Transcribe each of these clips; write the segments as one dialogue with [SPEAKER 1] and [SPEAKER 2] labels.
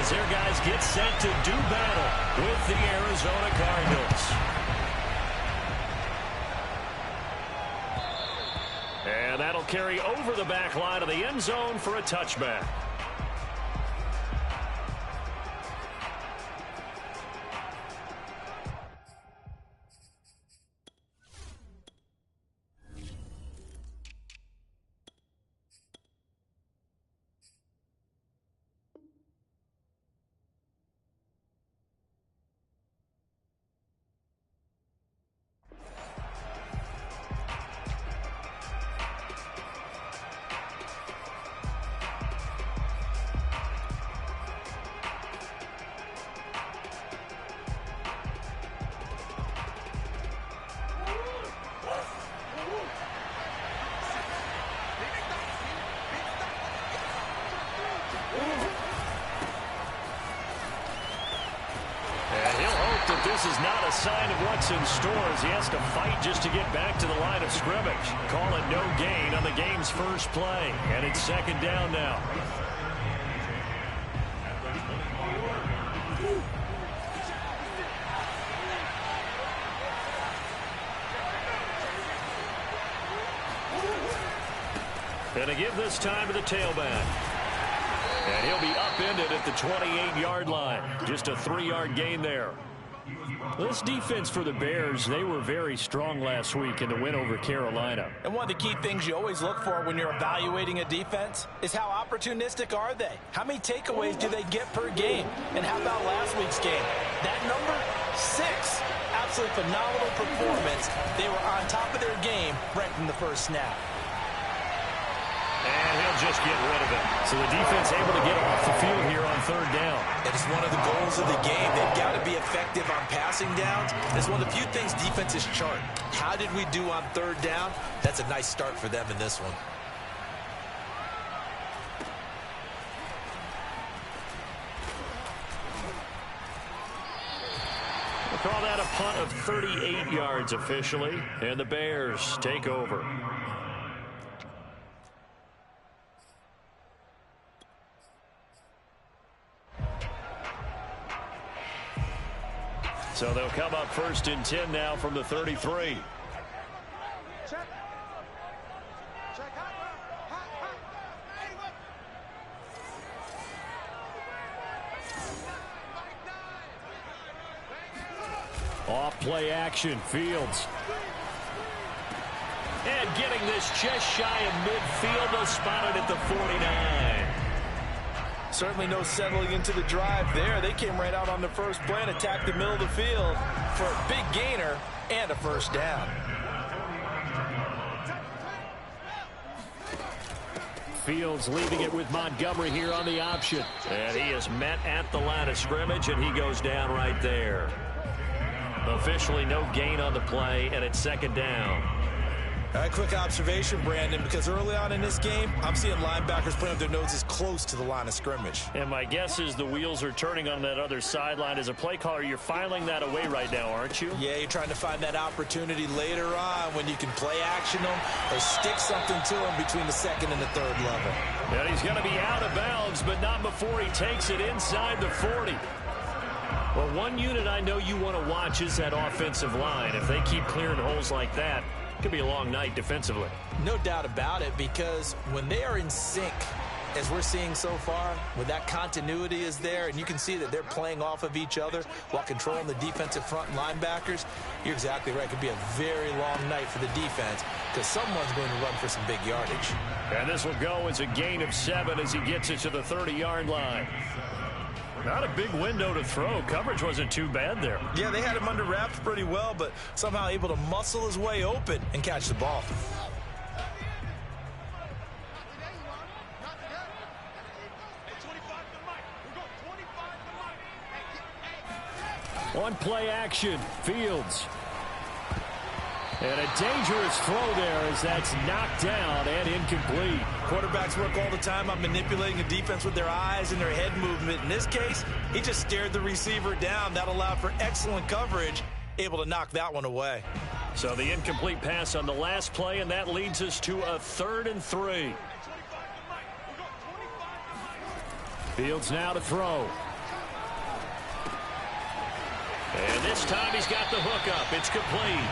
[SPEAKER 1] as their guys get set to do battle with the Arizona Cardinals. And that'll carry over the back line of the end zone for a touchback. This is not a sign of what's in store as he has to fight just to get back to the line of scrimmage. Call it no gain on the game's first play. And it's second down now. And to give this time to the tailback. And he'll be upended at the 28-yard line. Just a 3-yard gain there. This defense for the Bears, they were very strong last week in the win over Carolina.
[SPEAKER 2] And one of the key things you always look for when you're evaluating a defense is how opportunistic are they? How many takeaways do they get per game? And how about last week's game? That number, 6. Absolutely phenomenal performance. They were on top of their game right from the first snap.
[SPEAKER 1] And he'll just get rid of it. So the defense able to get off the field here on third down.
[SPEAKER 2] It is one of the goals of the game. They've got to be effective on passing downs. It's one of the few things defenses chart. How did we do on third down? That's a nice start for them in this one.
[SPEAKER 1] We'll call that a punt of 38 yards officially. And the Bears take over. So they'll come up first and 10 now from the 33. Off play action, Fields. And getting this just shy of midfield, they'll spot it at the 49.
[SPEAKER 2] Certainly no settling into the drive there. They came right out on the first play and attacked the middle of the field for a big gainer and a first down.
[SPEAKER 1] Fields leaving it with Montgomery here on the option. And he is met at the line of scrimmage, and he goes down right there. Officially no gain on the play, and it's second down.
[SPEAKER 2] A quick observation, Brandon, because early on in this game, I'm seeing linebackers putting up their noses close to the line of scrimmage.
[SPEAKER 1] And my guess is the wheels are turning on that other sideline. As a play caller, you're filing that away right now, aren't you?
[SPEAKER 2] Yeah, you're trying to find that opportunity later on when you can play action them or stick something to them between the second and the third level.
[SPEAKER 1] And he's going to be out of bounds, but not before he takes it inside the 40. Well, one unit I know you want to watch is that offensive line. If they keep clearing holes like that, it could be a long night defensively.
[SPEAKER 2] No doubt about it, because when they are in sync, as we're seeing so far, when that continuity is there and you can see that they're playing off of each other while controlling the defensive front and linebackers, you're exactly right. It could be a very long night for the defense because someone's going to run for some big yardage.
[SPEAKER 1] And this will go as a gain of 7 as he gets it to the 30-yard line. Not a big window to throw. Coverage wasn't too bad there.
[SPEAKER 2] Yeah, they had him under wraps pretty well, but somehow able to muscle his way open and catch the ball.
[SPEAKER 1] On play action, Fields. And a dangerous throw there as that's knocked down and incomplete.
[SPEAKER 2] Quarterbacks work all the time on manipulating a defense with their eyes and their head movement. In this case, he just stared the receiver down. That allowed for excellent coverage, able to knock that one away.
[SPEAKER 1] So the incomplete pass on the last play, and that leads us to a 3rd and 3. Fields now to throw. And this time he's got the hookup. It's complete.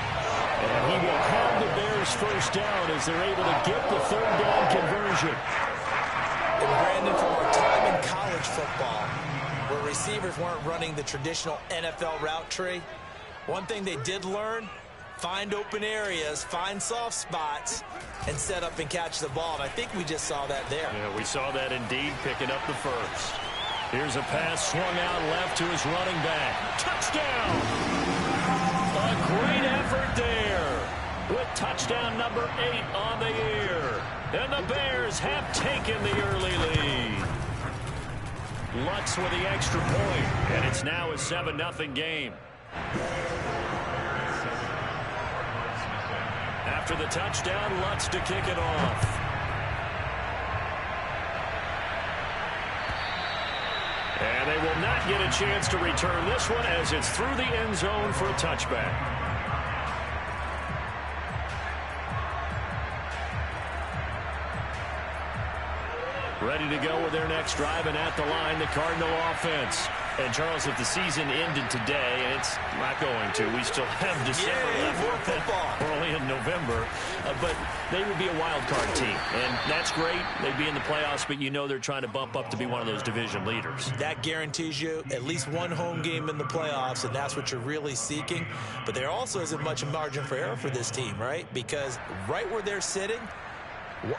[SPEAKER 1] And he will have the Bears first down as they're able to get the third down conversion.
[SPEAKER 2] And Brandon, from our time in college football, where receivers weren't running the traditional NFL route tree, one thing they did learn, find open areas, find soft spots, and set up and catch the ball. And I think we just saw that there.
[SPEAKER 1] Yeah, we saw that indeed, picking up the first. Here's a pass swung out left to his running back. Touchdown! A great effort there with touchdown number 8 on the year. And the Bears have taken the early lead. Lutz with the extra point, and it's now a 7-0 game. After the touchdown, Lutz to kick it off. And they will not get a chance to return this one as it's through the end zone for a touchback. Ready to go with their next drive, and at the line, the Cardinal offense. And, Charles, if the season ended today, and it's not going to, we still have December left.
[SPEAKER 2] More football.
[SPEAKER 1] We're only in November. But they would be a wild card team, and that's great. They'd be in the playoffs, but you know they're trying to bump up to be one of those division leaders.
[SPEAKER 2] That guarantees you at least one home game in the playoffs, and that's what you're really seeking. But there also isn't much margin for error for this team, right? Because right where they're sitting,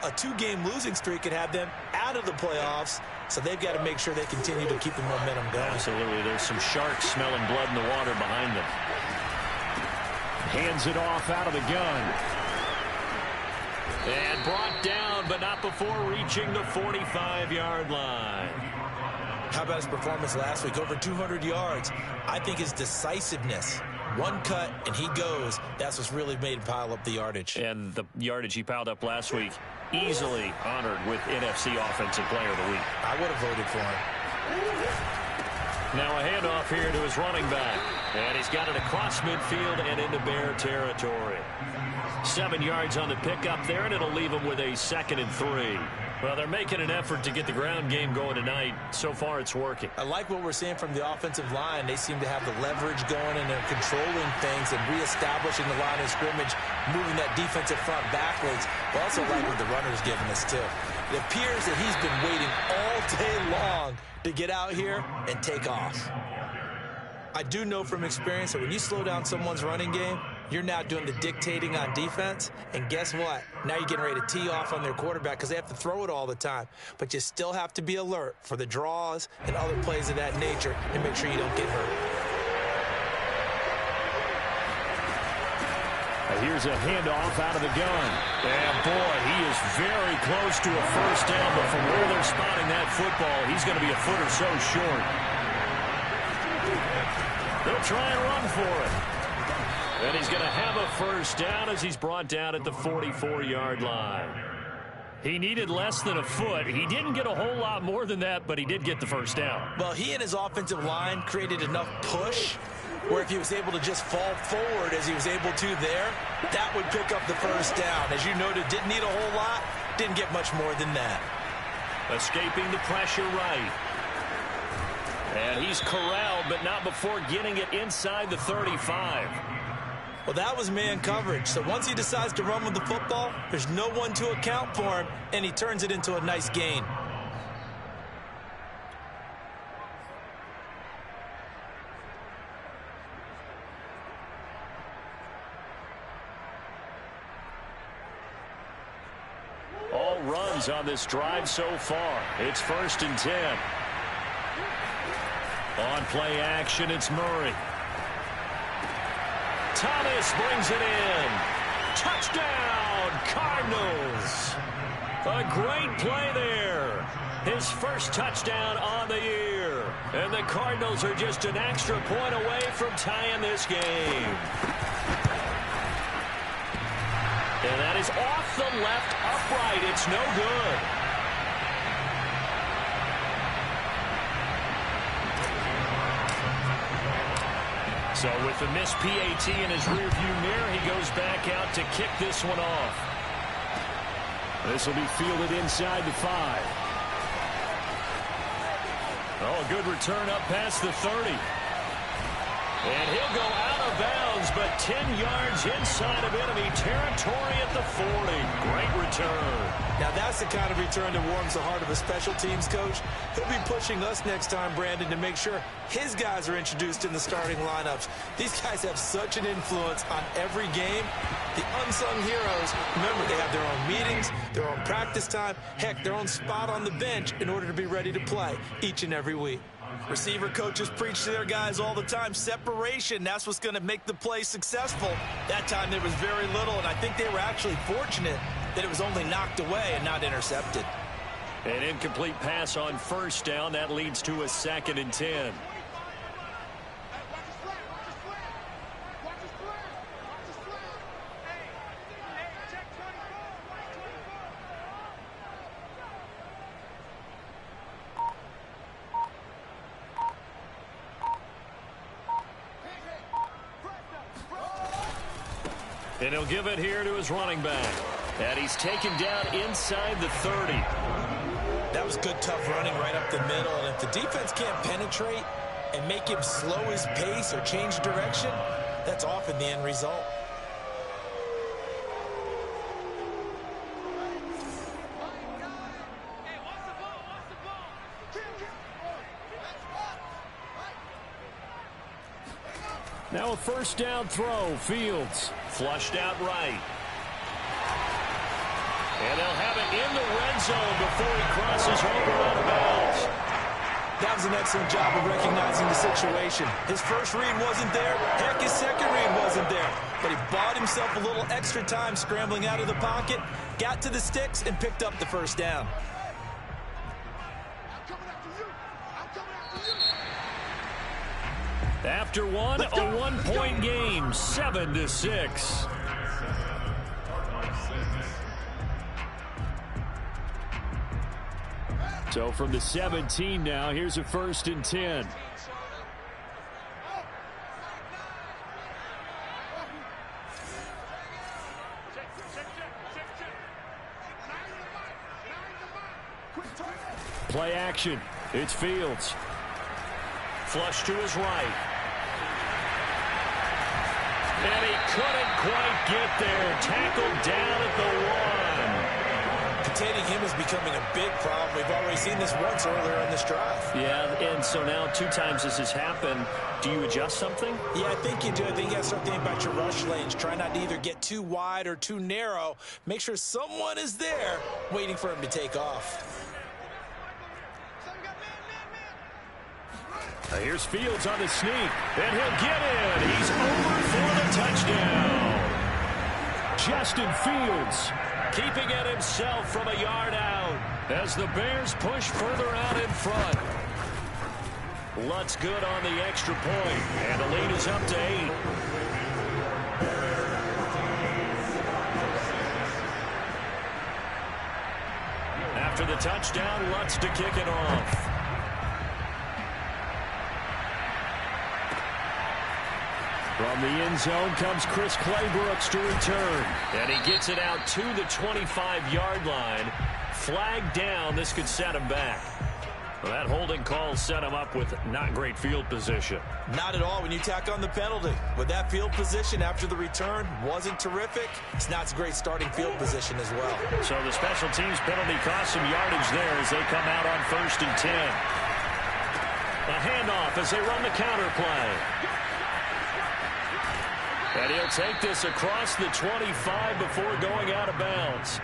[SPEAKER 2] a 2-game losing streak could have them out of the playoffs, so they've got to make sure they continue to keep the momentum going.
[SPEAKER 1] Absolutely. There's some sharks smelling blood in the water behind them. Hands it off out of the gun. And brought down, but not before reaching the 45-yard line.
[SPEAKER 2] How about his performance last week? Over 200 yards. I think his decisiveness. One cut, and he goes. That's what's really made him pile up the yardage.
[SPEAKER 1] And the yardage he piled up last week, easily honored with NFC Offensive Player of the Week.
[SPEAKER 2] I would have voted for him.
[SPEAKER 1] Now a handoff here to his running back. And he's got it across midfield and into Bear territory. 7 yards on the pickup there, and it'll leave him with a 2nd and 3. Well, they're making an effort to get the ground game going tonight. So far, it's working.
[SPEAKER 2] I like what we're seeing from the offensive line. They seem to have the leverage going, and they're controlling things and reestablishing the line of scrimmage, moving that defensive front backwards. But also like what the runner's giving us, too. It appears that he's been waiting all day long to get out here and take off. I do know from experience that when you slow down someone's running game, you're now doing the dictating on defense, and guess what? Now you're getting ready to tee off on their quarterback because they have to throw it all the time. But you still have to be alert for the draws and other plays of that nature and make sure you don't get hurt.
[SPEAKER 1] Here's a handoff out of the gun. And, boy, he is very close to a first down, but from where they're spotting that football, he's going to be a foot or so short. They'll try and run for it. And he's going to have a first down as he's brought down at the 44-yard line. He needed less than a foot. He didn't get a whole lot more than that, but he did get the first down.
[SPEAKER 2] Well, he and his offensive line created enough push where if he was able to just fall forward as he was able to there, that would pick up the first down. As you noted, didn't need a whole lot, didn't get much more than that.
[SPEAKER 1] Escaping the pressure right. And he's corralled, but not before getting it inside the 35.
[SPEAKER 2] Well, that was man coverage. So once he decides to run with the football, there's no one to account for him, and he turns it into a nice gain.
[SPEAKER 1] All runs on this drive so far. It's 1st and 10. On play action, it's Murray. Thomas brings it in. Touchdown, Cardinals. A great play there. His first touchdown on the year. And the Cardinals are just an extra point away from tying this game. And that is off the left upright. It's no good. So with the missed PAT in his rearview mirror, he goes back out to kick this one off. This will be fielded inside the 5. Oh, a good return up past the 30. And he'll go out of bounds, but 10 yards inside of enemy territory at the 40. Great return.
[SPEAKER 2] Now that's the kind of return that warms the heart of a special teams coach. He'll be pushing us next time, Brandon, to make sure his guys are introduced in the starting lineups. These guys have such an influence on every game. The unsung heroes, remember, they have their own meetings, their own practice time, heck, their own spot on the bench in order to be ready to play each and every week. Receiver coaches preach to their guys all the time. Separation, that's what's going to make the play successful. That time there was very little, and I think they were actually fortunate that it was only knocked away and not intercepted.
[SPEAKER 1] An incomplete pass on first down. That leads to a 2nd and 10. And he'll give it here to his running back. And he's taken down inside the 30.
[SPEAKER 2] That was good, tough running right up the middle. And if the defense can't penetrate and make him slow his pace or change direction, that's often the end result.
[SPEAKER 1] Now a first down throw. Fields flushed out right. And they'll have it in the red zone before he crosses over out of bounds.
[SPEAKER 2] That was an excellent job of recognizing the situation. His first read wasn't there. Heck, his second read wasn't there. But he bought himself a little extra time scrambling out of the pocket, got to the sticks, and picked up the first down.
[SPEAKER 1] After one, a one-point game, 7-6. So from the 17 now, here's a 1st and 10. Play action. It's Fields. Flush to his right. And he couldn't quite get there. Tackled down at the 1.
[SPEAKER 2] Containing him is becoming a big problem. We've already seen this once earlier in this drive.
[SPEAKER 1] Yeah, and so now 2 times this has happened. Do you adjust something?
[SPEAKER 2] Yeah, I think you do. I think you got to start thinking about your rush lanes. Try not to either get too wide or too narrow. Make sure someone is there waiting for him to take off.
[SPEAKER 1] Here's Fields on the sneak, and he'll get in. He's over for the touchdown. Justin Fields keeping it himself from a yard out as the Bears push further out in front. Lutz good on the extra point, and the lead is up to 8. After the touchdown, Lutz to kick it off. From the end zone comes Chris Claybrooks to return. And he gets it out to the 25-yard line. Flag down. This could set him back. Well, that holding call set him up with not great field position.
[SPEAKER 2] Not at all when you tack on the penalty. With that field position after the return wasn't terrific. It's not a great starting field position as well.
[SPEAKER 1] So the special teams penalty cost some yardage there as they come out on 1st and 10. A handoff as they run the counter play. And he'll take this across the 25 before going out of bounds.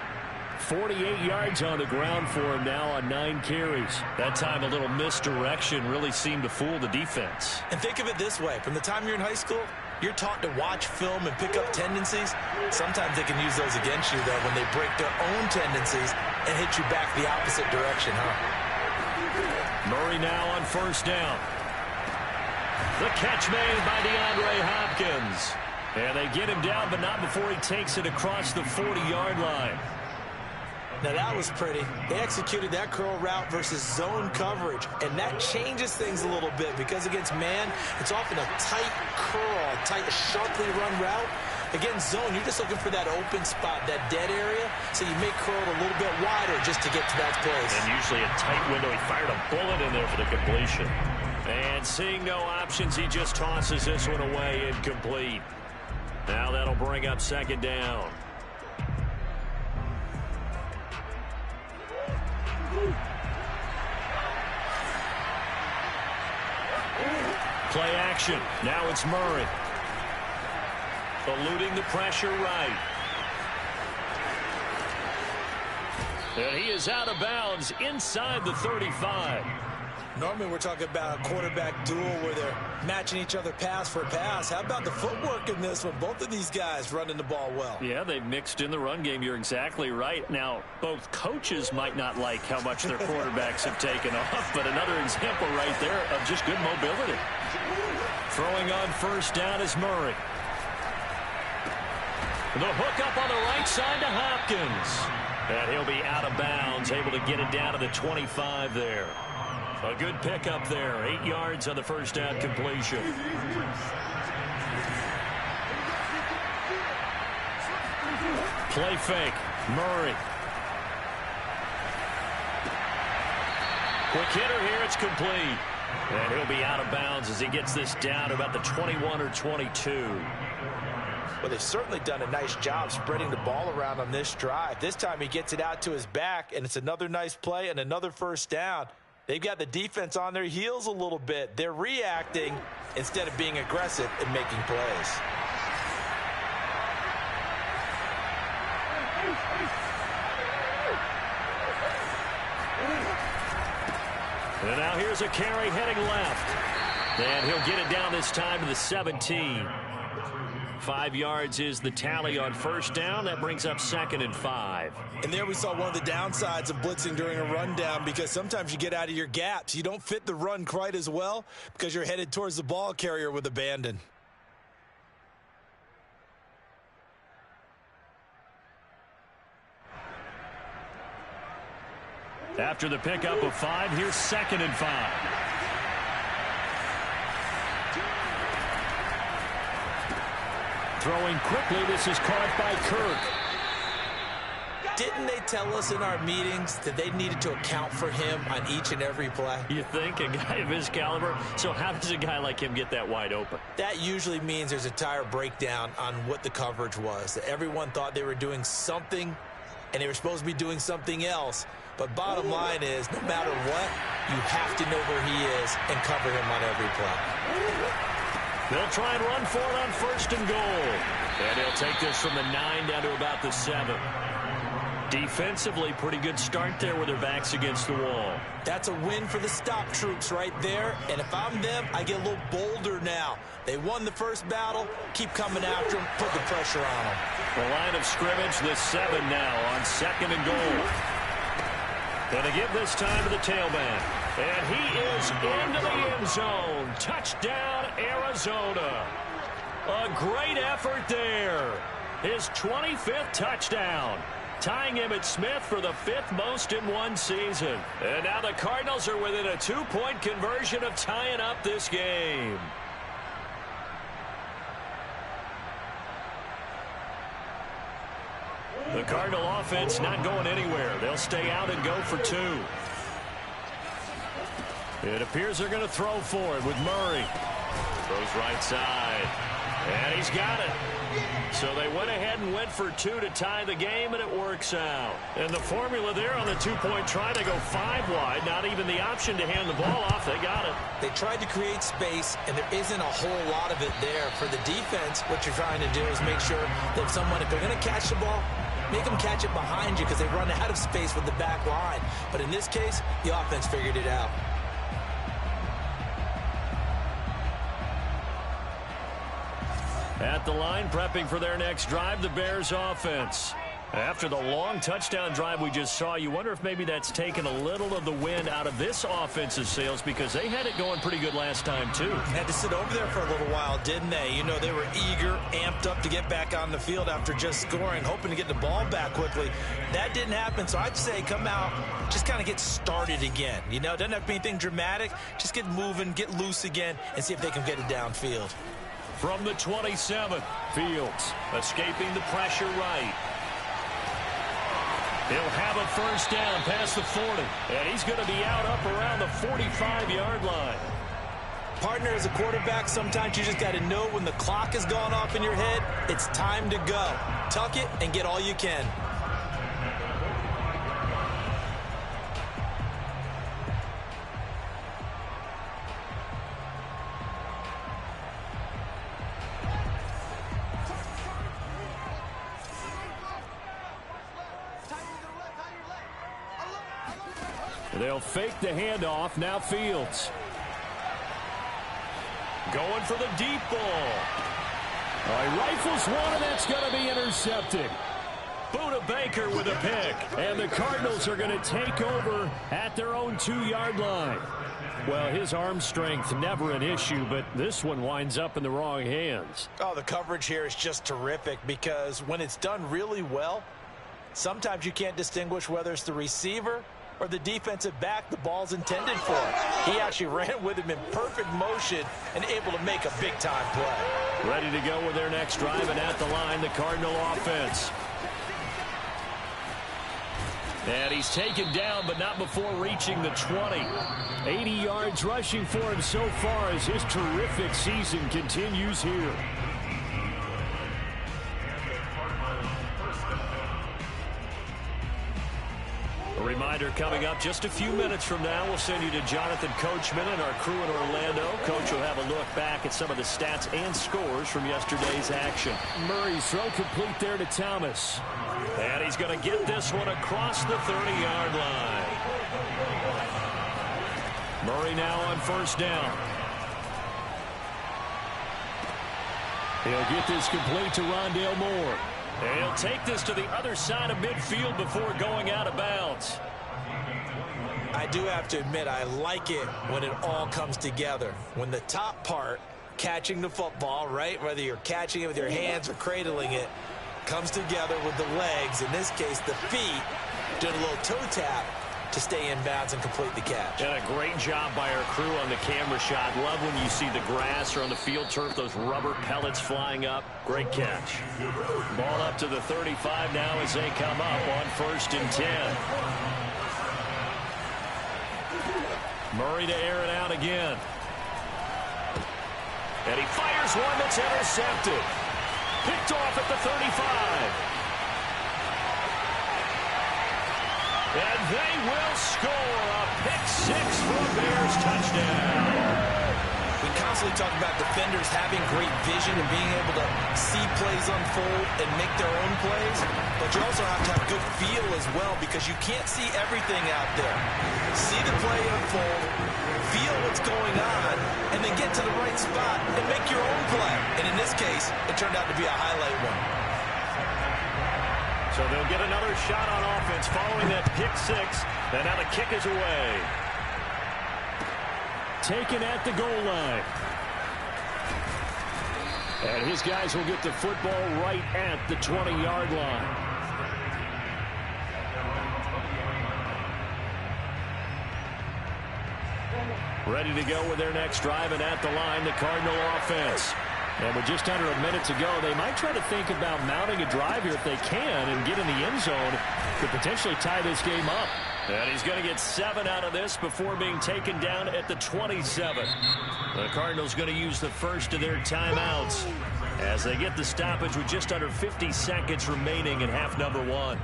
[SPEAKER 1] 48 yards on the ground for him now on 9 carries. That time a little misdirection really seemed to fool the defense.
[SPEAKER 2] And think of it this way. From the time you're in high school, you're taught to watch film and pick up tendencies. Sometimes they can use those against you, though, when they break their own tendencies and hit you back the opposite direction, huh?
[SPEAKER 1] Murray now on 1st down. The catch made by DeAndre Hopkins. And they get him down, but not before he takes it across the 40-yard line.
[SPEAKER 2] Now that was pretty. They executed that curl route versus zone coverage, and that changes things a little bit because against man, it's often a tight curl, tight, sharply run route. Against zone, you're just looking for that open spot, that dead area, so you may curl it a little bit wider just to get to that place.
[SPEAKER 1] And usually a tight window. He fired a bullet in there for the completion. And seeing no options, he just tosses this one away incomplete. Now that'll bring up second down. Play action. Now it's Murray. Eluding the pressure right. And he is out of bounds inside the 35.
[SPEAKER 2] Normally we're talking about a quarterback duel where they're matching each other pass for pass. How about the footwork in this one? Both of these guys running the ball well.
[SPEAKER 1] Yeah, they've mixed in the run game. You're exactly right. Now, both coaches might not like how much their quarterbacks have taken off, but another example right there of just good mobility. Throwing on first down is Murray. The hook up on the right side to Hopkins. And he'll be out of bounds, able to get it down to the 25 there. A good pickup there. 8 yards on the first down completion. Play fake. Murray. Quick hitter here. It's complete. And he'll be out of bounds as he gets this down to about the 21 or 22.
[SPEAKER 2] Well, they've certainly done a nice job spreading the ball around on this drive. This time he gets it out to his back, and it's another nice play and another first down. They've got the defense on their heels a little bit. They're reacting instead of being aggressive and making plays.
[SPEAKER 1] And now here's a carry heading left. And he'll get it down this time to the 17. 5 yards is the tally on first down. That brings up 2nd and 5.
[SPEAKER 2] And there we saw one of the downsides of blitzing during a rundown, because sometimes you get out of your gaps. You don't fit the run quite as well because you're headed towards the ball carrier with abandon.
[SPEAKER 1] After the pickup of 5, here's 2nd and 5. Throwing quickly, this is caught by Kirk.
[SPEAKER 2] Didn't they tell us in our meetings that they needed to account for him on each and every play?
[SPEAKER 1] You think? A guy of his caliber? So how does a guy like him get that wide open?
[SPEAKER 2] That usually means there's a tire breakdown on what the coverage was. That everyone thought they were doing something, and they were supposed to be doing something else. But bottom line is, no matter what, you have to know where he is and cover him on every play.
[SPEAKER 1] They'll try and run for it on 1st and goal. And he'll take this from the 9 down to about the 7. Defensively, pretty good start there with their backs against the wall.
[SPEAKER 2] That's a win for the stop troops right there. And if I'm them, I get a little bolder now. They won the first battle. Keep coming after them. Put the pressure on them.
[SPEAKER 1] The line of scrimmage, the 7 now on 2nd and goal. Going to give this time to the tailback. And he is into the end zone. Touchdown, Arizona. A great effort there. His 25th touchdown. Tying Emmitt Smith for the 5th most in one season. And now the Cardinals are within a 2-point conversion of tying up this game. The Cardinal offense not going anywhere. They'll stay out and go for 2. It appears they're going to throw for it with Murray. Throws right side. And he's got it. So they went ahead and went for 2 to tie the game, and it works out. And the formula there on the 2-point try, they go 5 wide. Not even the option to hand the ball off. They got it.
[SPEAKER 2] They tried to create space, and there isn't a whole lot of it there. For the defense, what you're trying to do is make sure that if they're going to catch the ball, make them catch it behind you, because they run out of space with the back line. But in this case, the offense figured it out.
[SPEAKER 1] At the line, prepping for their next drive, the Bears offense. After the long touchdown drive we just saw, you wonder if maybe that's taken a little of the wind out of this offensive sails, because they had it going pretty good last time, too.
[SPEAKER 2] Had to sit over there for a little while, didn't they? You know, they were eager, amped up to get back on the field after just scoring, hoping to get the ball back quickly. That didn't happen, so I'd say come out, just kind of get started again. You know, it doesn't have to be anything dramatic. Just get moving, get loose again, and see if they can get it downfield.
[SPEAKER 1] From the 27th, Fields escaping the pressure right. He'll have a first down past the 40. And he's going to be out up around the 45-yard line.
[SPEAKER 2] Partner, as a quarterback, sometimes you just got to know when the clock has gone off in your head, it's time to go. Tuck it and get all you can.
[SPEAKER 1] They'll fake the handoff. Now Fields. Going for the deep ball. He rifles one, and that's going to be intercepted. Buda Baker with a pick. And the Cardinals are going to take over at their own 2-yard line. Well, his arm strength, never an issue, but this one winds up in the wrong hands.
[SPEAKER 2] Oh, the coverage here is just terrific because when it's done really well, sometimes you can't distinguish whether it's the receiver or the defensive back the ball's intended for. He actually ran with him in perfect motion and able to make a big-time play.
[SPEAKER 1] Ready to go with their next drive, and at the line, the Cardinal offense. And he's taken down, but not before reaching the 20. 80 yards rushing for him so far as his terrific season continues here. A reminder coming up just a few minutes from now, we'll send you to Jonathan Coachman and our crew in Orlando. Coach will have a look back at some of the stats and scores from yesterday's action. Murray's throw complete there to Thomas. And he's going to get this one across the 30-yard line. Murray now on first down. He'll get this complete to Rondale Moore. And he'll take this to the other side of midfield before going out of bounds.
[SPEAKER 2] I do have to admit, I like it when it all comes together. When the top part, catching the football, right, whether you're catching it with your hands or cradling it, comes together with the legs, in this case the feet, doing a little toe tap to stay in bounds and complete the catch.
[SPEAKER 1] And a great job by our crew on the camera shot. Love when you see the grass or on the field turf, those rubber pellets flying up. Great catch. Ball up to the 35 now as they come up on 1st and 10. Murray to air it out again. And he fires one that's intercepted. Picked off at the 35. And they will score a pick-6 for a Bears touchdown.
[SPEAKER 2] We constantly talk about defenders having great vision and being able to see plays unfold and make their own plays, but you also have to have good feel as well because you can't see everything out there. See the play unfold, feel what's going on, and then get to the right spot and make your own play. And in this case, it turned out to be a highlight one.
[SPEAKER 1] So they'll get another shot on offense following that pick-6, and now the kick is away. Taken at the goal line. And his guys will get the football right at the 20-yard line. Ready to go with their next drive, and at the line, the Cardinal offense. And with just under a minute to go, they might try to think about mounting a drive here if they can and get in the end zone to potentially tie this game up. And he's going to get 7 out of this before being taken down at the 27. The Cardinals going to use the first of their timeouts as they get the stoppage with just under 50 seconds remaining in half number 1.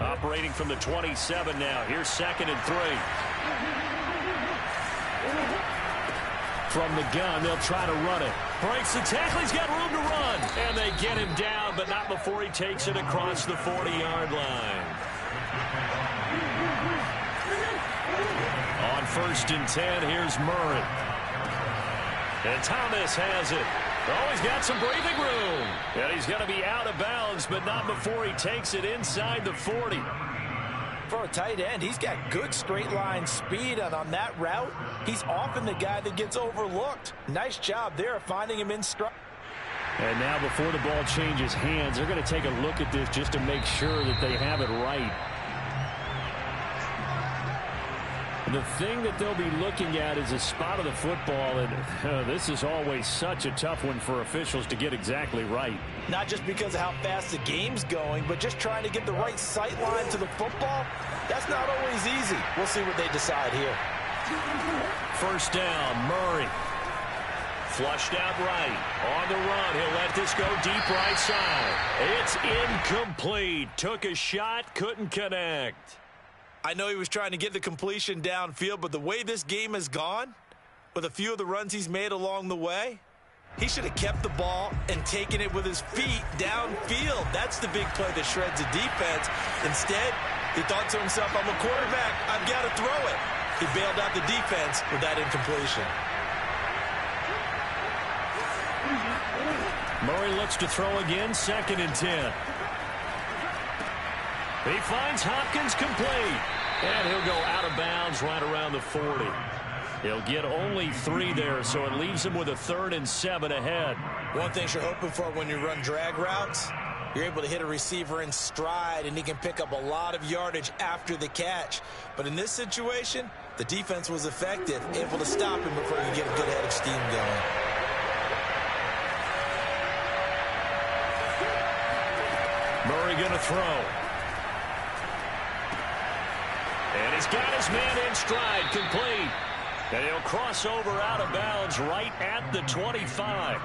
[SPEAKER 1] Operating from the 27 now. Here's 2nd and 3. From the gun, they'll try to run it. Breaks the tackle. He's got room to run. And they get him down, but not before he takes it across the 40-yard line. On 1st and 10, here's Murray. And Thomas has it. Oh, he's got some breathing room. And he's going to be out of bounds, but not before he takes it inside the 40.
[SPEAKER 2] For a tight end, he's got good straight line speed, and on that route, he's often the guy that gets overlooked. Nice job there of finding him in stride.
[SPEAKER 1] And now before the ball changes hands, they're going to take a look at this just to make sure that they have it right. The thing that they'll be looking at is a spot of the football, and this is always such a tough one for officials to get exactly right.
[SPEAKER 2] Not just because of how fast the game's going, but just trying to get the right sight line to the football. That's not always easy. We'll see what they decide here.
[SPEAKER 1] First down, Murray. Flushed out right. On the run, he'll let this go deep right side. It's incomplete. Took a shot, couldn't connect.
[SPEAKER 2] I know he was trying to get the completion downfield, but the way this game has gone, with a few of the runs he's made along the way, he should have kept the ball and taken it with his feet downfield. That's the big play that shreds the defense. Instead, he thought to himself, I'm a quarterback, I've got to throw it. He bailed out the defense with that incompletion.
[SPEAKER 1] Murray looks to throw again, 2nd and 10. He finds Hopkins complete. And he'll go out of bounds right around the 40. He'll get only 3 there, so it leaves him with a 3rd and 7 ahead.
[SPEAKER 2] One thing you're hoping for when you run drag routes, you're able to hit a receiver in stride, and he can pick up a lot of yardage after the catch. But in this situation, the defense was effective, able to stop him before he could get a good head of steam going.
[SPEAKER 1] Murray going to throw. And he's got his man in stride, complete. And he'll cross over out of bounds right at the 25.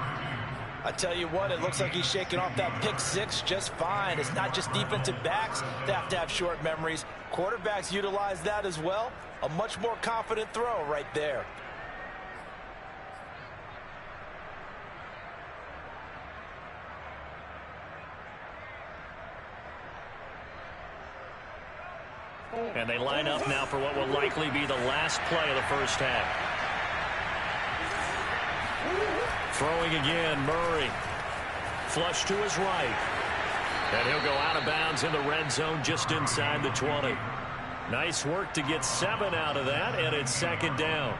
[SPEAKER 2] I tell you what, it looks like he's shaking off that pick 6 just fine. It's not just defensive backs that have to have short memories. Quarterbacks utilize that as well. A much more confident throw right there.
[SPEAKER 1] And they line up now for what will likely be the last play of the first half. Throwing again, Murray. Flush to his right. And he'll go out of bounds in the red zone just inside the 20. Nice work to get 7 out of that, and it's 2nd down.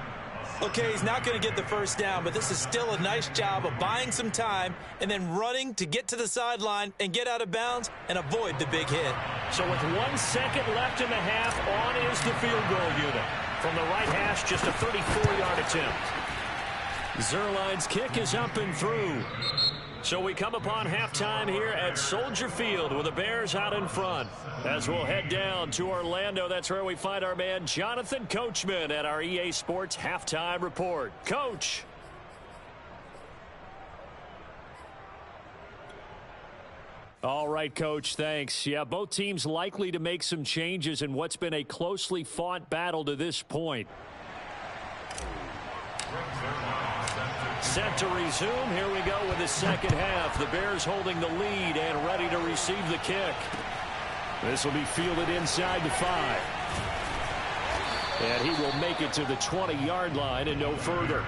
[SPEAKER 2] Okay, he's not going to get the first down, but this is still a nice job of buying some time and then running to get to the sideline and get out of bounds and avoid the big hit.
[SPEAKER 1] So with 1 second left in the half, on is the field goal unit. From the right hash, just a 34-yard attempt. Zuerlein's kick is up and through. So we come upon halftime here at Soldier Field with the Bears out in front. As we'll head down to Orlando, that's where we find our man Jonathan Coachman at our EA Sports Halftime Report. Coach. All right, Coach, thanks. Yeah, both teams likely to make some changes in what's been a closely fought battle to this point. Set to resume. Here we go with the second half. The Bears holding the lead and ready to receive the kick. This will be fielded inside the 5. And he will make it to the 20-yard line and no further.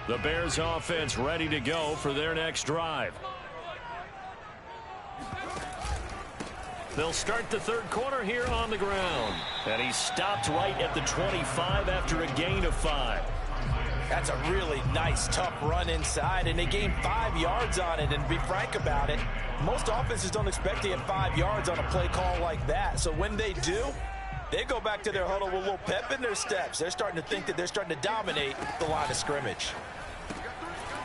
[SPEAKER 1] The Bears offense ready to go for their next drive. They'll start the third quarter here on the ground. And he stopped right at the 25 after a gain of 5.
[SPEAKER 2] That's a really nice, tough run inside, and they gained 5 yards on it. And to be frank about it, most offenses don't expect to get 5 yards on a play call like that. So when they do, they go back to their huddle with a little pep in their steps. They're starting to think that they're starting to dominate the line of scrimmage.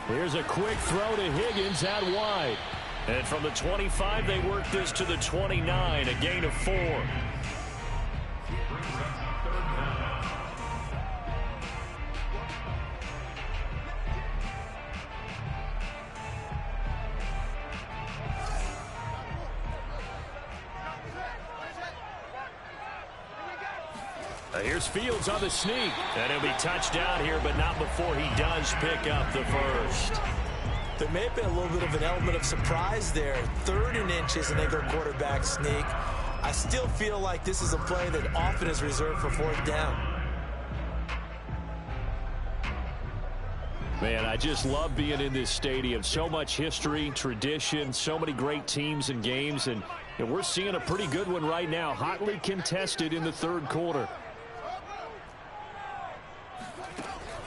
[SPEAKER 1] Here's a quick throw to Higgins out wide. And from the 25, they work this to the 29, a gain of 4. Here's Fields on the sneak. And he'll be touched down here, but not before he does pick up the first.
[SPEAKER 2] There may have been a little bit of an element of surprise there. 3rd and inches, and they go quarterback sneak. I still feel like this is a play that often is reserved for 4th down.
[SPEAKER 1] Man, I just love being in this stadium. So much history, tradition, so many great teams and games, and we're seeing a pretty good one right now, hotly contested in the third quarter.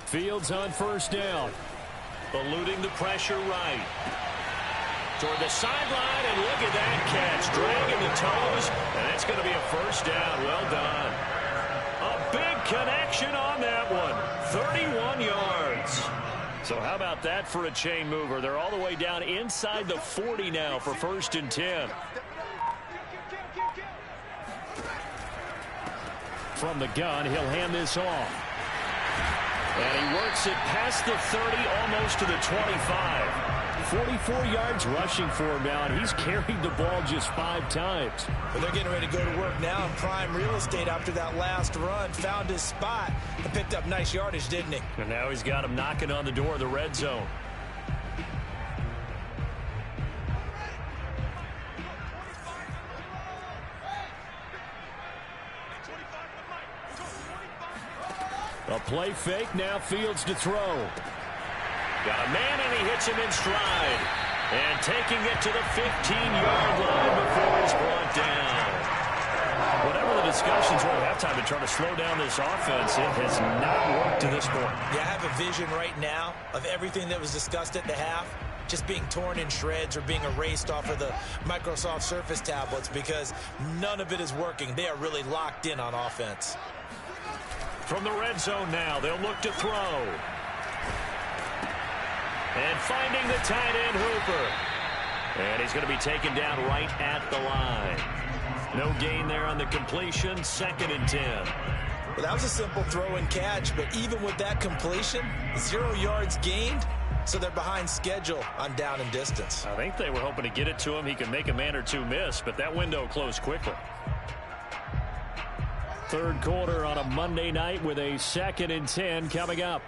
[SPEAKER 1] Fields on first down. Eluding the pressure right. Toward the sideline, and look at that catch. Dragging the toes, and that's going to be a first down. Well done. A big connection on that one. 31 yards. So how about that for a chain mover? They're all the way down inside the 40 now for 1st and 10. From the gun, he'll hand this off. And he works it past the 30, almost to the 25. 44 yards rushing for him now, and he's carried the ball just 5 times.
[SPEAKER 2] Well, they're getting ready to go to work now in prime real estate after that last run. Found his spot and picked up nice yardage, didn't he?
[SPEAKER 1] And now he's got him knocking on the door of the red zone. A play fake, now Fields to throw. Got a man, and he hits him in stride. And taking it to the 15-yard line before he's brought down. Whatever the discussions were at halftime to try to slow down this offense, it has not worked to this point.
[SPEAKER 2] Yeah, I have a vision right now of everything that was discussed at the half just being torn in shreds or being erased off of the Microsoft Surface tablets because none of it is working. They are really locked in on offense.
[SPEAKER 1] From the red zone now, they'll look to throw. And finding the tight end, Hooper. And he's going to be taken down right at the line. No gain there on the completion, 2nd and 10.
[SPEAKER 2] Well, that was a simple throw and catch, but even with that completion, 0 yards gained, so they're behind schedule on down and distance.
[SPEAKER 1] I think they were hoping to get it to him. He could make a man or two miss, but that window closed quickly. Third quarter on a Monday night with a 2nd and 10 coming up.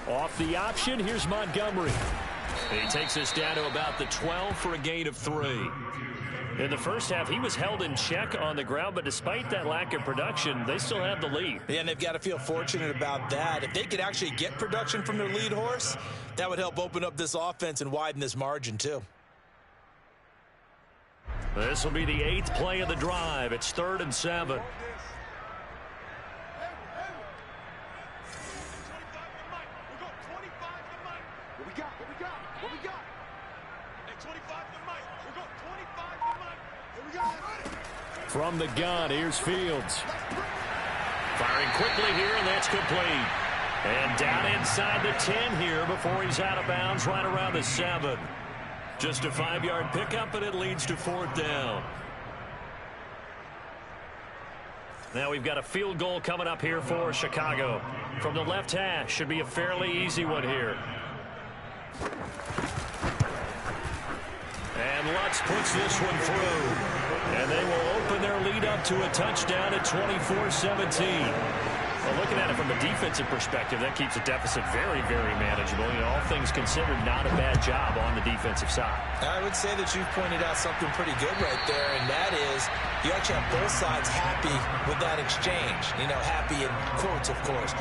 [SPEAKER 1] Off the option, here's Montgomery. He takes us down to about the 12 for a gain of 3. In the first half, he was held in check on the ground, but despite that lack of production, they still have the lead.
[SPEAKER 2] Yeah, and they've got to feel fortunate about that. If they could actually get production from their lead horse, that would help open up this offense and widen this margin, too.
[SPEAKER 1] This will be the 8th play of the drive. It's 3rd and 7. From the gun, here's Fields. Firing quickly here, and that's complete. And down inside the 10 here before he's out of bounds right around the 7. Just a 5-yard pickup, and it leads to 4th down. Now we've got a field goal coming up here for Chicago. From the left hash, should be a fairly easy one here. And Lutz puts this one through. And they will open their lead up to a touchdown at 24-17. Well, looking at it from a defensive perspective, that keeps the deficit very, very manageable. You know, all things considered, not a bad job on the defensive side. I
[SPEAKER 2] would say that you've pointed out something pretty good right there, and that is you actually have both sides happy with that exchange. You know, happy in quotes, of course.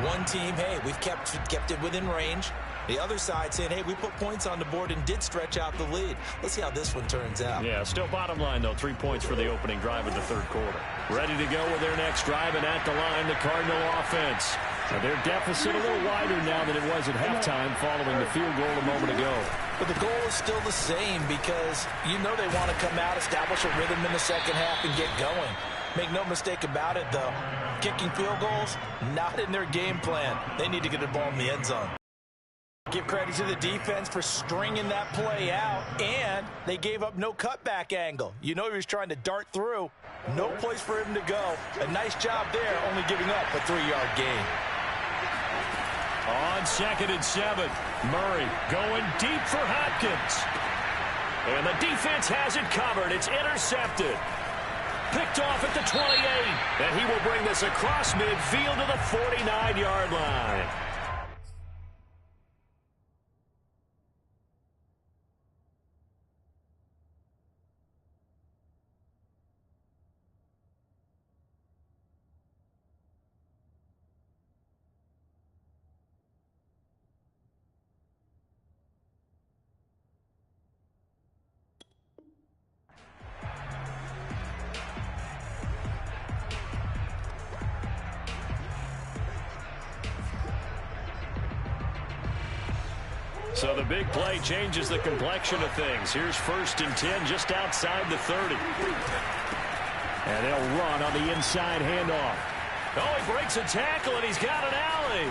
[SPEAKER 2] One team, hey, we've kept it within range. The other side saying, hey, we put points on the board and did stretch out the lead. Let's see how this one turns out.
[SPEAKER 1] Yeah, still bottom line, though. 3 points for the opening drive of the third quarter. Ready to go with their next drive, and at the line, the Cardinal offense. Their deficit a little wider now than it was at halftime following the field goal a moment ago.
[SPEAKER 2] But the goal is still the same because you know they want to come out, establish a rhythm in the second half, and get going. Make no mistake about it, though. Kicking field goals, not in their game plan. They need to get the ball in the end zone. Give credit to the defense for stringing that play out, and they gave up no cutback angle. You know he was trying to dart through. No place for him to go. A nice job there, only giving up a 3-yard gain.
[SPEAKER 1] On 2nd and 7, Murray going deep for Hopkins. And the defense has it covered. It's intercepted. Picked off at the 28. And he will bring this across midfield to the 49-yard line. So the big play changes the complexion of things. Here's 1st and 10 just outside the 30. And they'll run on the inside handoff. Oh, he breaks a tackle, and he's got an alley.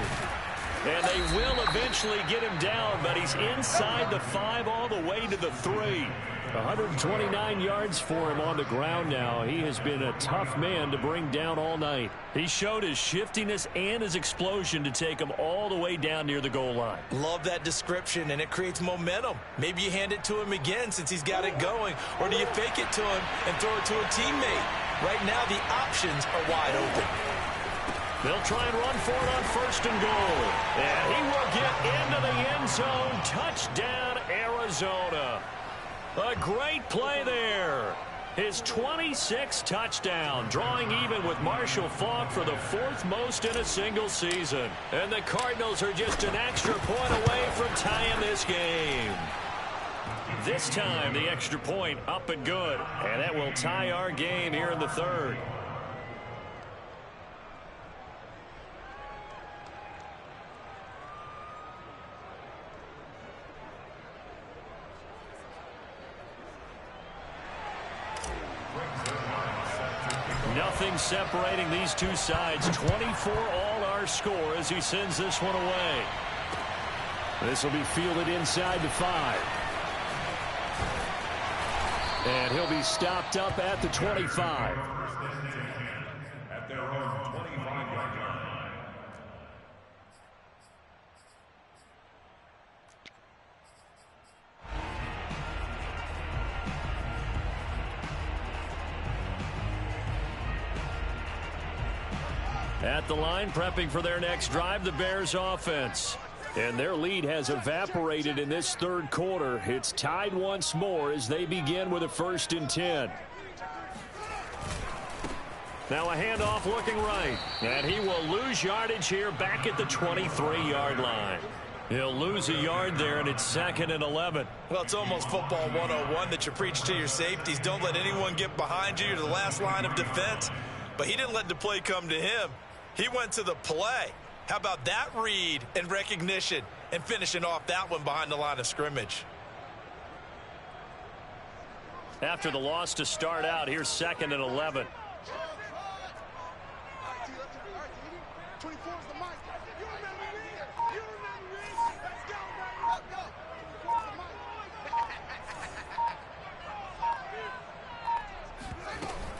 [SPEAKER 1] And they will eventually get him down, but he's inside the 5 all the way to the 3. 129 yards for him on the ground now. He has been a tough man to bring down all night. He showed his shiftiness and his explosion to take him all the way down near the goal line.
[SPEAKER 2] Love that description, and it creates momentum. Maybe you hand it to him again since he's got it going, or do you fake it to him and throw it to a teammate? Right now, the options are wide open.
[SPEAKER 1] They'll try and run for it on 1st and goal. And he will get into the end zone. Touchdown, Arizona. A great play there. His 26th touchdown, drawing even with Marshall Faulk for the 4th most in a single season. And the Cardinals are just an extra point away from tying this game. This time, the extra point up and good. And that will tie our game here in the 3rd. Nothing separating these two sides. 24 all our score as he sends this one away. This will be fielded inside the 5. And he'll be stopped up at the 25. At their own 25-yard line. At the line, prepping for their next drive, the Bears offense. And their lead has evaporated in this 3rd quarter. It's tied once more as they begin with a 1st and 10. Now a handoff looking right. And he will lose yardage here back at the 23-yard line. He'll lose a yard there, and it's 2nd and 11.
[SPEAKER 2] Well, it's almost football 101 that you preach to your safeties. Don't let anyone get behind you. You're the last line of defense. But he didn't let the play come to him. He went to the play. How about that read and recognition and finishing off that one behind the line of scrimmage?
[SPEAKER 1] After the loss to start out, here's 2nd and 11.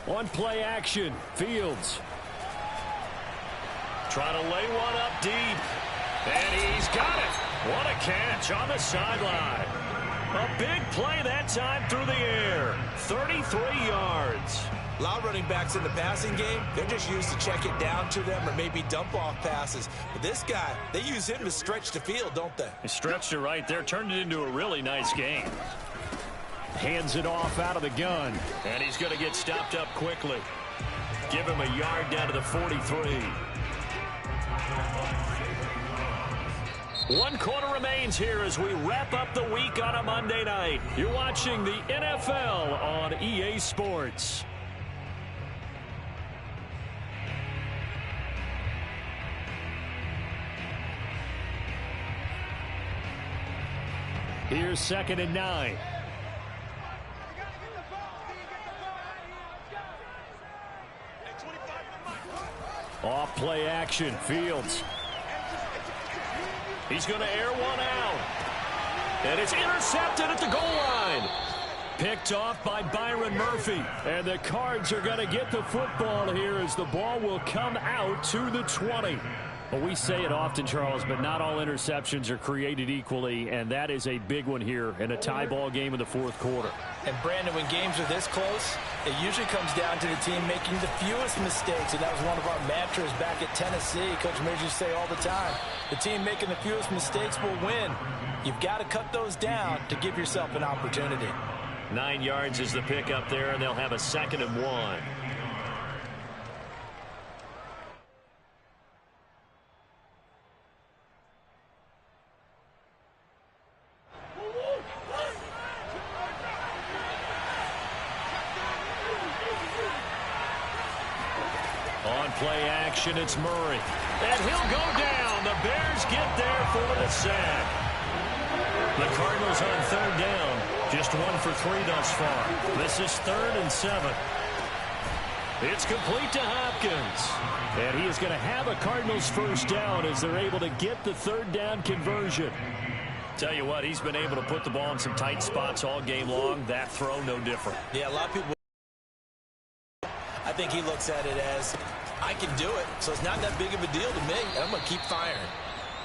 [SPEAKER 1] On play action, Fields. Trying to lay one up deep. And he's got it. What a catch on the sideline. A big play that time through the air. 33 yards.
[SPEAKER 2] A lot of running backs in the passing game, they're just used to check it down to them or maybe dump off passes. But this guy, they use him to stretch the field, don't they?
[SPEAKER 1] He stretched it right there, turned it into a really nice game. Hands it off out of the gun. And he's going to get stopped up quickly. Give him a yard down to the 43. 1 quarter remains here as we wrap up the week on a Monday night. You're watching the NFL on EA Sports. Here's 2nd and 9. Off play action, Fields. He's going to air one out. And it's intercepted at the goal line. Picked off by Byron Murphy. And the Cards are going to get the football here as the ball will come out to the 20. Well, we say it often, Charles, but not all interceptions are created equally, and that is a big one here in a tie ball game in the 4th quarter.
[SPEAKER 2] And, Brandon, when games are this close, it usually comes down to the team making the fewest mistakes, and that was one of our mantras back at Tennessee. Coach Mears used to say all the time, the team making the fewest mistakes will win. You've got to cut those down to give yourself an opportunity.
[SPEAKER 1] 9 yards is the pick up there, and they'll have a 2nd and 1. Play action, it's Murray. And he'll go down. The Bears get there for the sack. The Cardinals on third down. Just 1 for 3 thus far. This is 3rd and 7. It's complete to Hopkins. And he is going to have a Cardinals first down as they're able to get the third down conversion. Tell you what, he's been able to put the ball in some tight spots all game long. That throw, no different.
[SPEAKER 2] Yeah, a lot of people, I think he looks at it as, I can do it, so it's not that big of a deal to me, and I'm going to keep firing.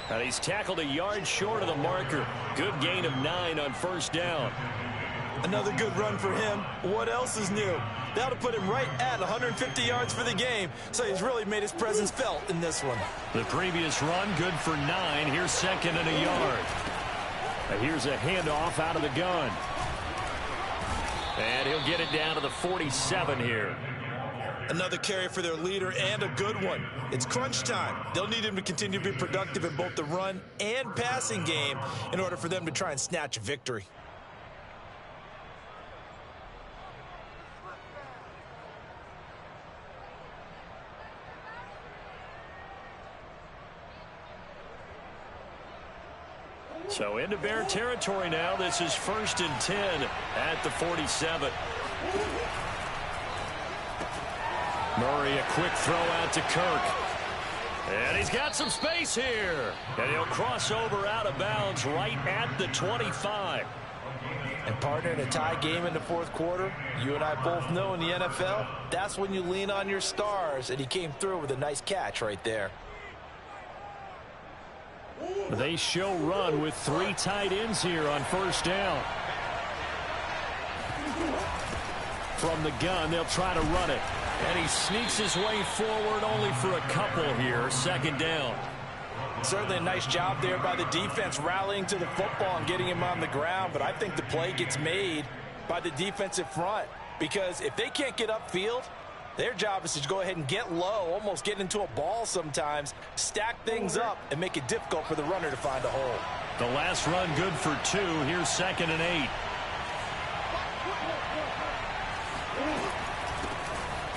[SPEAKER 1] And he's tackled a yard short of the marker. Good gain of 9 on first down.
[SPEAKER 2] Another good run for him. What else is new? That'll put him right at 150 yards for the game, so he's really made his presence felt in this one.
[SPEAKER 1] The previous run, good for 9. Here's 2nd and a yard. And here's a handoff out of the gun. And he'll get it down to the 47 here.
[SPEAKER 2] Another carry for their leader, and a good one. It's crunch time. They'll need him to continue to be productive in both the run and passing game in order for them to try and snatch a victory.
[SPEAKER 1] So into Bear territory now. This is 1st and 10 at the 47. Murray, a quick throw out to Kirk. And he's got some space here. And he'll cross over out of bounds right at the 25.
[SPEAKER 2] And partner, in a tie game in the 4th quarter, you and I both know in the NFL, that's when you lean on your stars. And he came through with a nice catch right there.
[SPEAKER 1] They show run with 3 tight ends here on first down. From the gun, they'll try to run it. And he sneaks his way forward only for a couple here. 2nd down.
[SPEAKER 2] Certainly a nice job there by the defense rallying to the football and getting him on the ground. But I think the play gets made by the defensive front. Because if they can't get upfield, their job is to go ahead and get low, almost get into a ball sometimes, stack things up, and make it difficult for the runner to find a hole.
[SPEAKER 1] The last run good for 2. Here's 2nd and 8.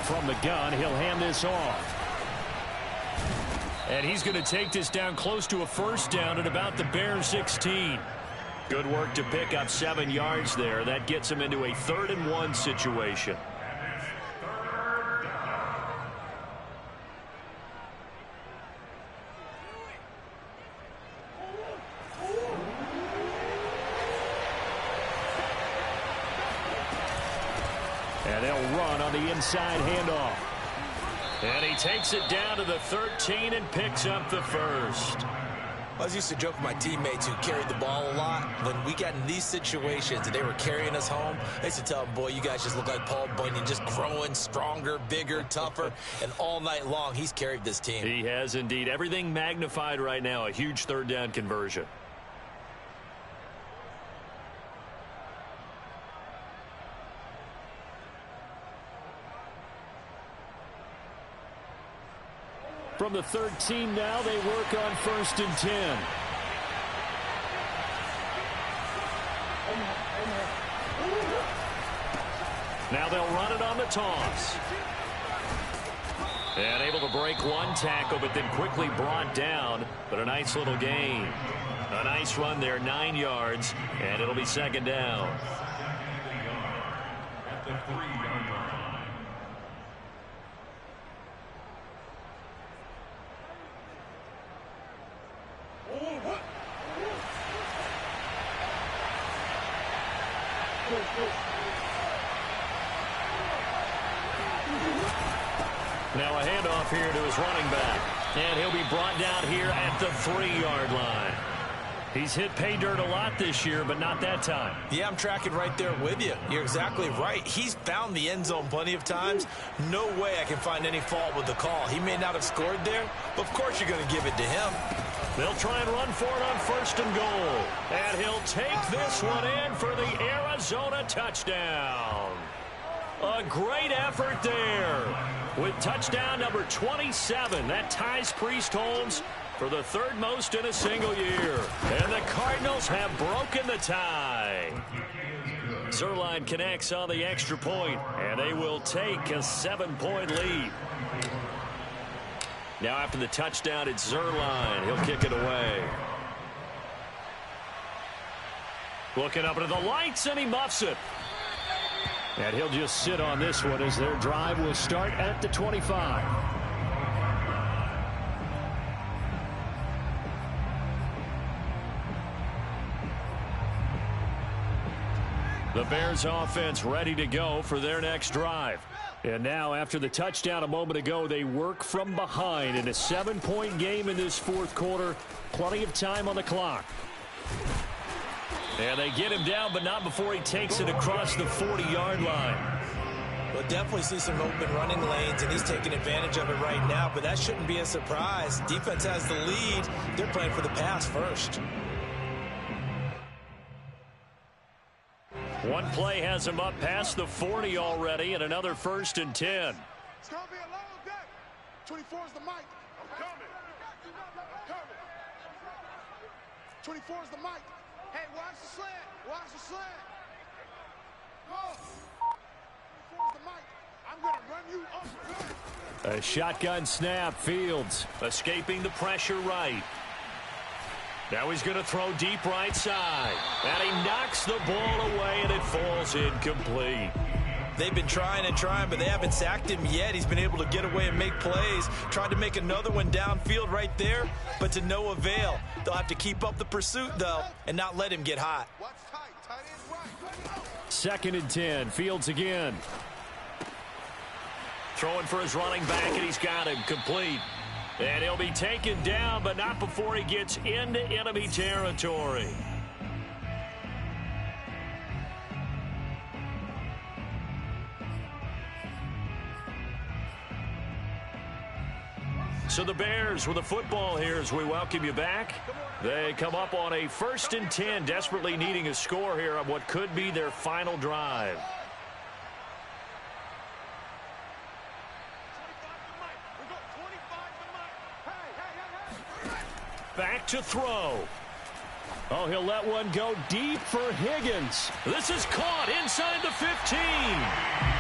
[SPEAKER 1] From the gun, he'll hand this off. And he's going to take this down close to a first down at about the Bears 16. Good work to pick up 7 yards there. That gets him into a 3rd and 1 situation. And they'll run on the inside handoff. And he takes it down to the 13 and picks up the first.
[SPEAKER 2] I was used to joke with my teammates who carried the ball a lot. When we got in these situations and they were carrying us home, I used to tell them, boy, you guys just look like Paul Bunyan, just growing stronger, bigger, tougher. And all night long, he's carried this team.
[SPEAKER 1] He has indeed. Everything magnified right now. A huge 3rd down conversion. From the 13 now, they work on 1st and 10. Now they'll run it on the toss. And able to break one tackle, but then quickly brought down. But a nice little gain. A nice run there, 9 yards, and it'll be 2nd down. Now a handoff here to his running back. And he'll be brought down here at the 3-yard line. He's hit pay dirt a lot this year, but not that time.
[SPEAKER 2] Yeah, I'm tracking right there with you. You're exactly right. He's found the end zone plenty of times. No way I can find any fault with the call. He may not have scored there, but of course you're going to give it to him.
[SPEAKER 1] They'll try and run for it on 1st and goal. And he'll take this one in for the Arizona touchdown. A great effort there with touchdown number 27. That ties Priest Holmes for the 3rd most in a single year. And the Cardinals have broken the tie. Zuerlein connects on the extra point, and they will take a 7-point lead. Now after the touchdown, it's Zuerlein. He'll kick it away. Looking up into the lights, and he muffs it. And he'll just sit on this one as their drive will start at the 25. The Bears offense ready to go for their next drive. And now, after the touchdown a moment ago, they work from behind in a 7-point game in this fourth quarter. Plenty of time on the clock. And they get him down, but not before he takes it across the 40-yard line.
[SPEAKER 2] We'll definitely see some open running lanes, and he's taking advantage of it right now, but that shouldn't be a surprise. Defense has the lead. They're playing for the pass first.
[SPEAKER 1] One play has him up past the 40 already, and another 1st and 10.
[SPEAKER 3] It's going to be a long day. 24 is the mic. I'm coming. 24 is the mic. Hey, watch the slant. Watch the slant. Go. 24 is the mic. I'm going to run you up.
[SPEAKER 1] A shotgun snap. Fields escaping the pressure right. Now he's going to throw deep right side. And he knocks the ball away, and it falls incomplete.
[SPEAKER 2] They've been trying and trying, but they haven't sacked him yet. He's been able to get away and make plays. Tried to make another one downfield right there, but to no avail. They'll have to keep up the pursuit, though, and not let him get hot.
[SPEAKER 1] 2nd and 10. Fields again. Throwing for his running back, and he's got him complete. And he'll be taken down, but not before he gets into enemy territory. So the Bears with the football here as we welcome you back. They come up on a 1st and 10, desperately needing a score here on what could be their final drive. Back to throw. Oh, he'll let one go deep for Higgins. This is caught inside the 15.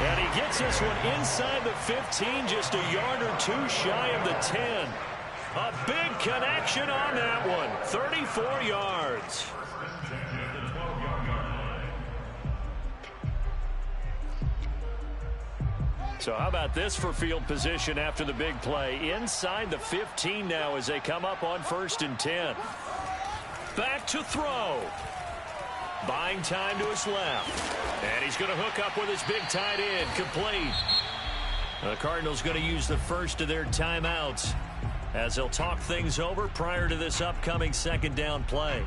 [SPEAKER 1] And he gets this one inside the 15, just a yard or two shy of the 10. A big connection on that one. 34 yards. So how about this for field position after the big play? Inside the 15 now as they come up on 1st and 10. Back to throw. Buying time to his left. And he's going to hook up with his big tight end. Complete. The Cardinals going to use the first of their timeouts as they'll talk things over prior to this upcoming 2nd down play.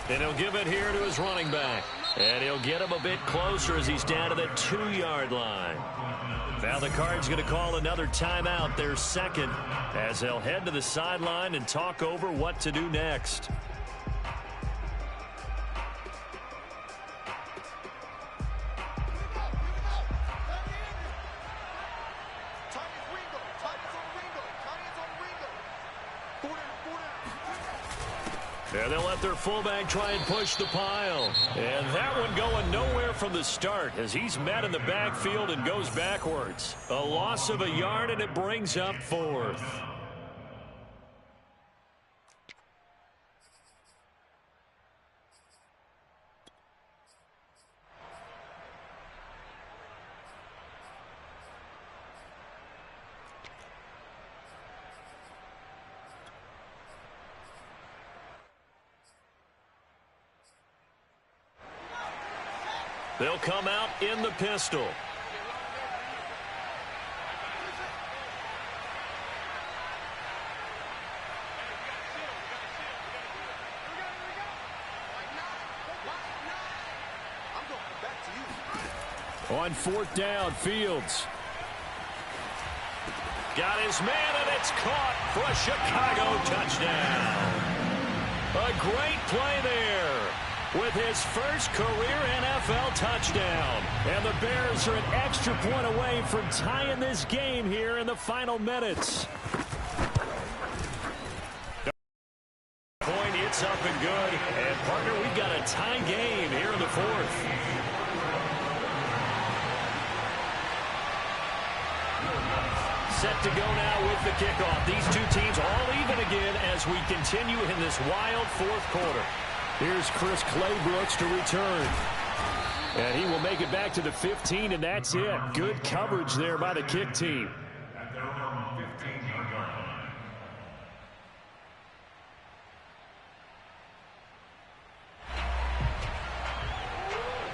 [SPEAKER 1] And he'll give it here to his running back. And he'll get him a bit closer as he's down to the 2-yard line. Now the Cards going to call another timeout, their 2nd, as they'll head to the sideline and talk over what to do next. And they'll let their fullback try and push the pile. And that one going nowhere from the start as he's met in the backfield and goes backwards. A loss of a yard, and it brings up 4th. They'll come out in the pistol. On 4th down, Fields. Got his man, and it's caught for a Chicago touchdown. A great play there with his first career NFL touchdown. And the Bears are an extra point away from tying this game here in the final minutes. Point, it's up and good. And, partner, we've got a tie game here in the 4th. set to go now with the kickoff. These two teams all even again as we continue in this wild fourth quarter. Here's Chris Claybrooks to return. And he will make it back to the 15, and that's it. Good coverage there by the kick team.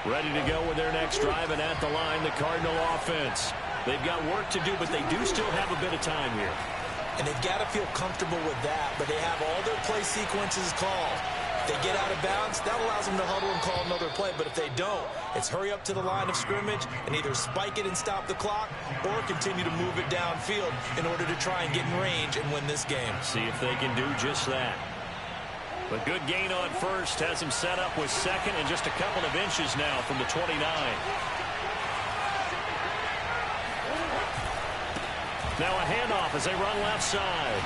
[SPEAKER 1] Ready to go with their next drive, and at the line, the Cardinal offense. They've got work to do, but they do still have a bit of time here.
[SPEAKER 2] And they've got to feel comfortable with that, but they have all their play sequences called. If they get out of bounds, that allows them to huddle and call another play, but if they don't, it's hurry up to the line of scrimmage and either spike it and stop the clock or continue to move it downfield in order to try and get in range and win this game.
[SPEAKER 1] See if they can do just that. But good gain on first has him set up with second and just a couple of inches now from the 29. Now a handoff as they run left side.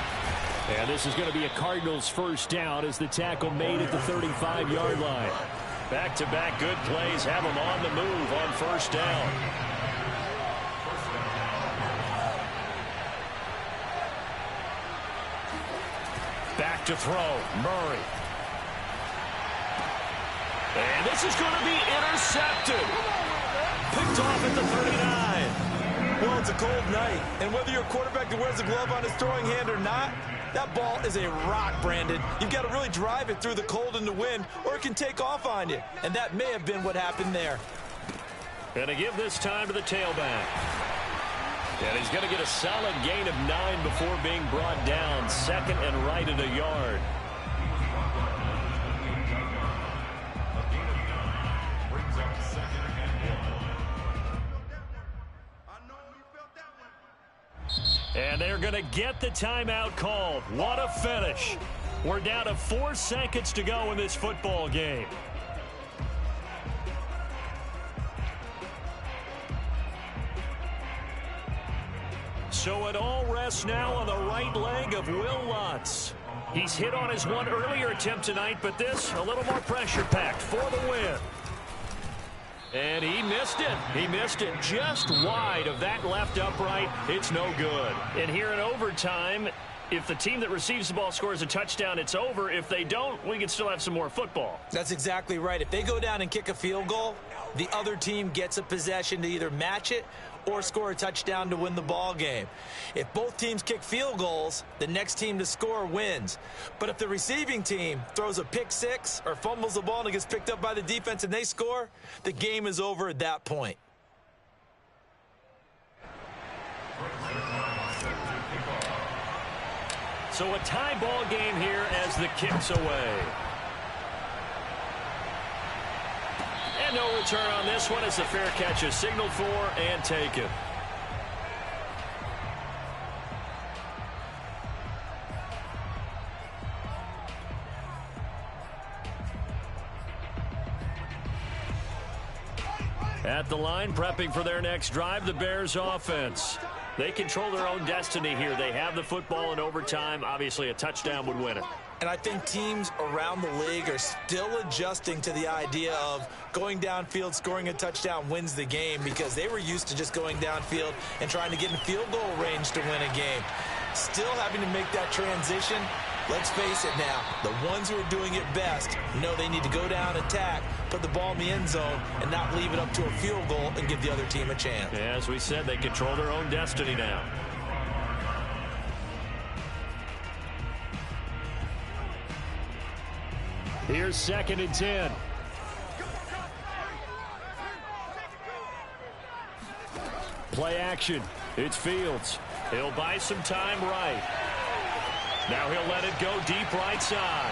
[SPEAKER 1] And this is going to be a Cardinals first down as the tackle made at the 35-yard line. Back-to-back good plays have them on the move on first down. Back to throw, Murray. And this is going to be intercepted. Picked off at the 39.
[SPEAKER 2] Well, it's a cold night, and whether you're a quarterback that wears a glove on his throwing hand or not, that ball is a rock, Brandon. You've got to really drive it through the cold and the wind, or it can take off on you. And that may have been what happened there.
[SPEAKER 1] Going to give this time to the tailback. And he's going to get a solid gain of 9 before being brought down. Second and right at a yard. And they're going to get the timeout called. What a finish. We're down to 4 seconds to go in this football game. So it all rests now on the right leg of Will Lutz. He's hit on his one earlier attempt tonight, but this a little more pressure-packed for the win. And he missed it. He missed it just wide of that left upright. It's no good. And here in overtime, if the team that receives the ball scores a touchdown, it's over. If they don't, we can still have some more football.
[SPEAKER 2] That's exactly right. If they go down and kick a field goal, the other team gets a possession to either match it or score a touchdown to win the ball game. If both teams kick field goals, the next team to score wins. But if the receiving team throws a pick six or fumbles the ball and it gets picked up by the defense and they score, the game is over at that point.
[SPEAKER 1] So a tie ball game here as the kick's away. And no return on this one as the fair catch is signaled for and taken. At the line, prepping for their next drive, the Bears offense. They control their own destiny here. They have the football in overtime. Obviously, a touchdown would win it.
[SPEAKER 2] And I think teams around the league are still adjusting to the idea of going downfield, scoring a touchdown wins the game, because they were used to just going downfield and trying to get in field goal range to win a game. Still having to make that transition. Let's face it now, the ones who are doing it best know they need to go down, attack, put the ball in the end zone, and not leave it up to a field goal and give the other team a chance.
[SPEAKER 1] Yeah, as we said, they control their own destiny now. Here's 2nd and 10. Play action. It's Fields. He'll buy some time right. Now he'll let it go deep right side.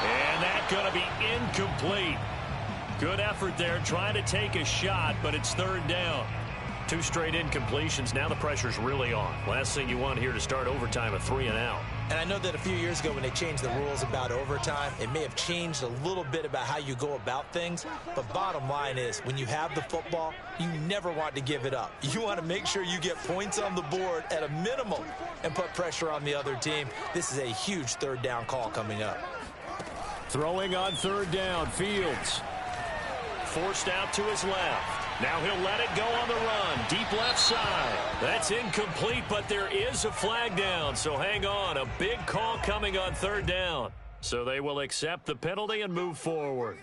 [SPEAKER 1] And that's going to be incomplete. Good effort there trying to take a shot, but it's 3rd down. 2 straight incompletions. Now the pressure's really on. Last thing you want here to start overtime, a 3 and out.
[SPEAKER 2] And I know that a few years ago when they changed the rules about overtime, it may have changed a little bit about how you go about things. But bottom line is, when you have the football, you never want to give it up. You want to make sure you get points on the board at a minimum and put pressure on the other team. This is a huge 3rd down call coming up.
[SPEAKER 1] Throwing on 3rd down, Fields. Forced out to his left. Now he'll let it go on the run. Deep left side. That's incomplete, but there is a flag down. So hang on. A big call coming on third down. So they will accept the penalty and move forward.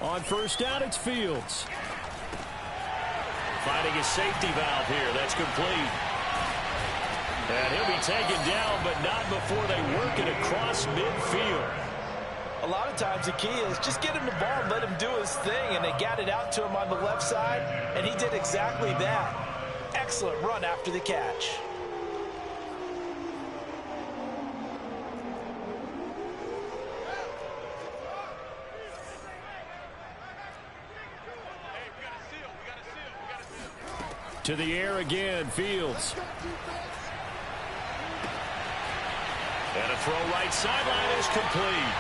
[SPEAKER 1] On first down, it's Fields. Finding a safety valve here. That's complete. And he'll be taken down, but not before they work it across midfield.
[SPEAKER 2] A lot of times the key is just get him the ball and let him do his thing, and they got it out to him on the left side, and he did exactly that. Excellent run after the catch.
[SPEAKER 1] To the air again, Fields. And a throw right sideline is complete.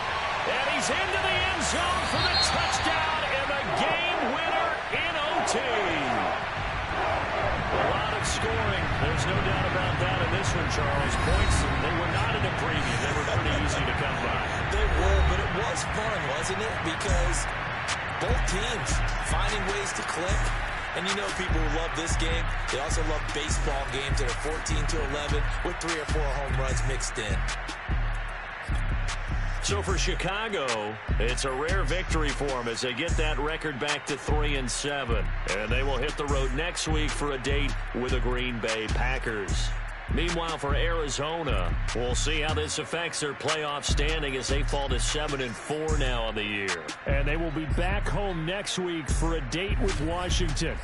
[SPEAKER 1] And he's into the end zone for the touchdown and the game winner in OT. A lot of scoring. There's no doubt about that in this one, Charles. Points, they were not in a preview. They were pretty easy to come by.
[SPEAKER 2] They were, but it was fun, wasn't it? Because both teams finding ways to click. And you know people who love this game, they also love baseball games that are 14-11 with 3 or 4 home runs mixed in.
[SPEAKER 1] So for Chicago, it's a rare victory for them as they get that record back to 3-7. And they will hit the road next week for a date with the Green Bay Packers. Meanwhile, for Arizona, we'll see how this affects their playoff standing as they fall to 7-4 now on the year. And they will be back home next week for a date with Washington.